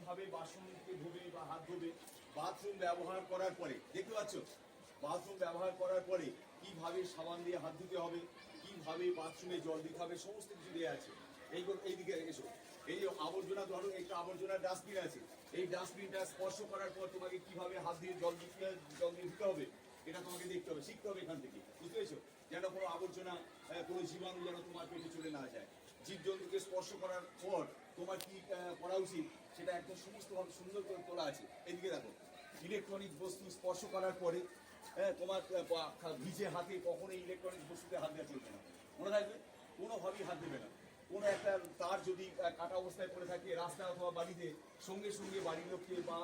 কিভাবে বাসনকে ধোবে বা হাত ধোবে, বাথরুম ব্যবহার করার পরে দেখতে পাচ্ছ, বাথরুম ব্যবহার করার পরে কিভাবে সাবান দিয়ে হাত ধুতে হবে, কিভাবে বাথরুমে জল দিতে হবে, সমস্ত কিছু দেওয়া আছে। এইদিকে এসো, এই যে আবর্জনা, ধরো একটা আবর্জনার ডাস্টবিন আছে, এই ডাস্টবিনটা স্পর্শ করার পর তোমাকে কিভাবে হাত দিয়ে জল দিয়ে দিতে হবে, এটা তোমাকে দেখতে হবে, শিখতে হবে এখান থেকে, বুঝতে পেরেছো? যেন কোনো আবর্জনা, কোনো জীবাণু যেন তোমার পেটে চলে না যায়। জীবজন্তুকে স্পর্শ করার পর তোমার কি করা উচিত সেটা একদম সমস্তভাবে সুন্দর করে তোলা আছে। এদিকে দেখো, ইলেকট্রনিক বস্তু স্পর্শ করার পরে তোমার ভিজে হাতে কখনোই ইলেকট্রনিক বস্তুতে হাত দেওয়া চলবে না, মনে থাকবে। কোনোভাবেই হাত দেবে না। কোনো একটা তার যদি কাটা অবস্থায় পড়ে থাকে রাস্তা অথবা বাড়িতে, সঙ্গে সঙ্গে বাড়ির লোককে বা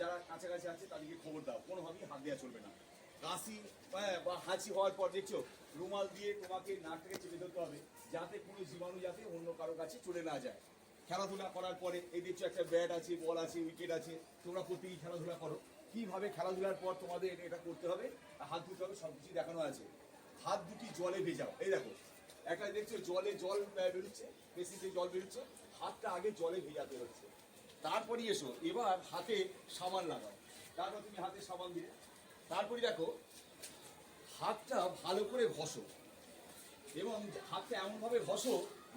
যারা কাছাকাছি আছে তাদেরকে খবর দাও, কোনোভাবেই হাত দেওয়া চলবে না। কাশি বা হাঁচি হওয়ার পর দেখছো, রুমাল দিয়ে তোমাকে নাকটাকে চেপে ধরতে হবে, যাতে কোনো জীবাণু যাতে অন্য কারো কাছে চলে না যায়। খেলাধুলা করার পরে এই দেখছো একটা ব্যাট আছে, বল আছে, উইকেট আছে, তোমরা প্রত্যেকেই খেলাধুলা করো। কিভাবে খেলাধুলার পর তোমাদের এটা করতে হবে, হাত ধুতে হবে, সব কিছু দেখানো আছে। হাত দুটি জলে ভেজাও, এই দেখো একটা দেখছো জল বেরোচ্ছে, বেশিতে জল বেরোচ্ছে, হাতটা আগে জলে ভেজাতে হচ্ছে। তারপরে এসো, এবার হাতে সাবান লাগাও, তারপর তুমি হাতে সাবান দিলে, তারপরে দেখো হাতটা ভালো করে ঘষো, এবং হাতটা এমনভাবে ঘষো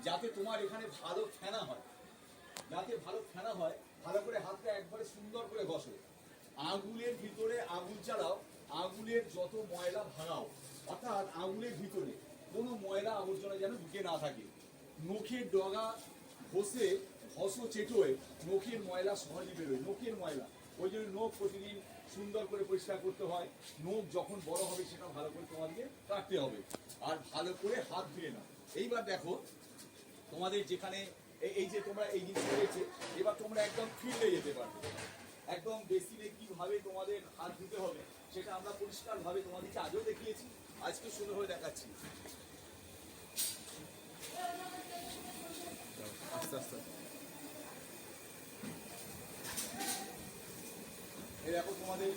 যাতে তোমার এখানে ভালো ফেনা হয়, যাতে ভালো ফেনা হয়। ভালো করে হাতটা একবারে সুন্দর করে ঘষো। আঙুলের ভিতরে আঙুল চালাও, আঙুলের যত ময়লা ভাঙাও, অর্থাৎ আঙুলের ভিতরে কোনো ময়লা আবর্জনা যেন ঢুকে না থাকে। নখের ডগা ঘষো চেটোয়, নখের ময়লা সহজে বেরোয়, নখের ময়লা। ওই জন্য নখ প্রতিদিন সুন্দর করে পরিষ্কার করতে হয়। নখ যখন বড় হবে সেটা ভালো করে তোমাদেরকে কাটতে হবে, আর ভালো করে হাত ধুয়ে নাও। এইবার দেখো তোমাদের যেখানে এই যে তোমরা এই জিনিস রয়েছে, এবার তোমরা একদম ফিল্ডে যেতে পারবে। একদম বেসিনে কিভাবে তোমাদের হাত ধুতে হবে সেটা আমরা পরিষ্কারভাবে তোমাদেরকে আগেও দেখিয়েছি, আজকে সুন্দরভাবে দেখাচ্ছি। আস্তে আস্তে এই দেখো তোমাদের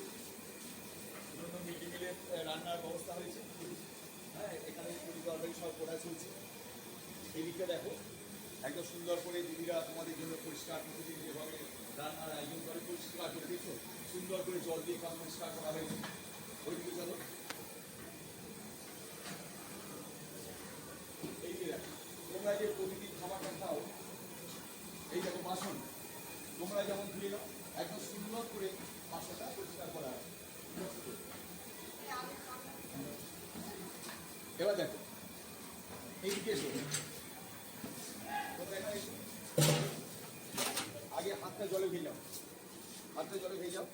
মিড ডে মিলের রান্নার ব্যবস্থা হয়েছে। হ্যাঁ, এখানে তরকারি সব করা চলছে। এদিকে দেখো একদম সুন্দর করে দিদিরা তোমাদের জন্য পরিষ্কার প্রতিদিন যেভাবে রান্নার আয়োজন করে পরিষ্কার করে দিয়েছো, সুন্দর করে জল দিয়ে কাম পরিষ্কার করা হয়েছে। ওইদিকে চলো, এই যে দেখো তোমরা যে প্রতিদিন খাবারটা খাও, এই দেখো বাসন তোমরা যেমন ধুয়ে নাও, একদম সুন্দর করে বাসনটা পরিষ্কার করা হয়। এবার দেখো এইদিকে এসো, আগে হাতটা জলে ভেজাও, হাতটা জলে ভেজাও,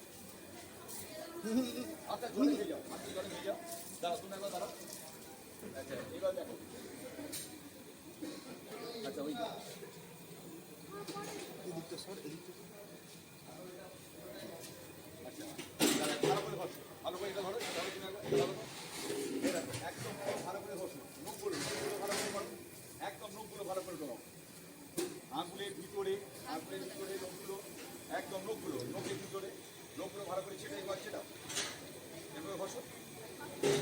হাতটা জলে ভেজাও, হাতটা জলে ভেজাও। দাঁড়া, তুমি একবার দাঁড়াও। আচ্ছা এবার দেখো, আচ্ছা ওই এদিকটা সর, এদিকটা আচ্ছা ভালো করে ঘষো, ভালো করে এটা ধরো, ধরো তুমি একবার একদম ভালো করে ঘষো, নখগুলো ভালো করে ঘষো, একদম নখগুলো ভালো করে ধরো। আঙুলের ভিতরে নখগুলো, একদম নখের ভিতরে নখগুলো ভালো করে ছেটাই ঘর, সেটাও এভাবে ঘষো,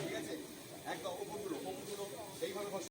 ঠিক আছে? একদম ওপরগুলো এইভাবে ঘষো।